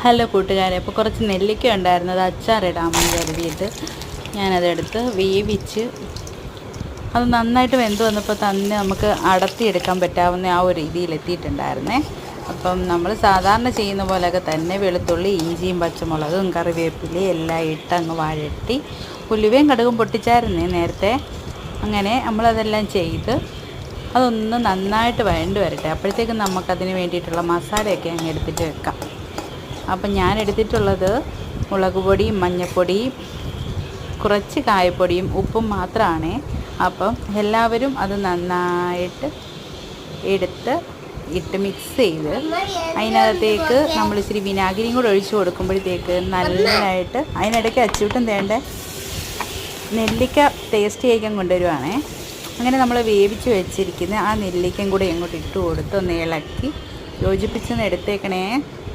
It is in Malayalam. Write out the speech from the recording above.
ഹലോ കൂട്ടുകാരെ, അപ്പോൾ കുറച്ച് നെല്ലിക്ക ഉണ്ടായിരുന്നു. അത് അച്ചാറിടാമെന്ന് കരുതിയിട്ട് ഞാനതെടുത്ത് വേവിച്ച് അത് നന്നായിട്ട് വെന്ത് വന്നപ്പോൾ തന്നെ നമുക്ക് അടർത്തിയെടുക്കാൻ പറ്റാവുന്ന ആ ഒരു രീതിയിലെത്തിയിട്ടുണ്ടായിരുന്നേ. അപ്പം നമ്മൾ സാധാരണ ചെയ്യുന്ന പോലെയൊക്കെ തന്നെ വെളുത്തുള്ളി, ഇഞ്ചിയും പച്ചമുളകും കറിവേപ്പിലയും എല്ലാം ഇട്ടങ്ങ് വഴറ്റി, ഉലുവയും കടുകും പൊട്ടിച്ചായിരുന്നേ നേരത്തെ. അങ്ങനെ നമ്മളതെല്ലാം ചെയ്ത് അതൊന്ന് നന്നായിട്ട് വഴണ്ട് വരട്ടെ. അപ്പോഴത്തേക്കും നമുക്കതിന് വേണ്ടിയിട്ടുള്ള മസാലയൊക്കെ അങ്ങ് എടുത്തിട്ട് വെക്കാം. അപ്പം ഞാൻ എടുത്തിട്ടുള്ളത് മുളക് പൊടിയും മഞ്ഞൾപ്പൊടിയും കുറച്ച് കായപ്പൊടിയും ഉപ്പും മാത്രമാണ്. അപ്പം എല്ലാവരും അത് നന്നായിട്ട് എടുത്ത് ഇട്ട് മിക്സ് ചെയ്ത് അതിനകത്തേക്ക് നമ്മൾ ഇച്ചിരി വിനാഗിരിയും കൂടെ ഒഴിച്ച് കൊടുക്കുമ്പോഴത്തേക്ക് നല്ലതായിട്ട് അതിനിടയ്ക്ക് അച്ചൂട്ടും തേണ്ട നെല്ലിക്ക ടേസ്റ്റ് ചെയ്യിക്കാൻ കൊണ്ടുവരുവാണേ. അങ്ങനെ നമ്മൾ വേവിച്ച് വെച്ചിരിക്കുന്ന ആ നെല്ലിക്കയും കൂടെ ഇങ്ങോട്ട് ഇട്ട് കൊടുത്ത് ഒന്ന് ഇളക്കി യോജിപ്പിച്ചൊന്ന് എടുത്തേക്കണേ.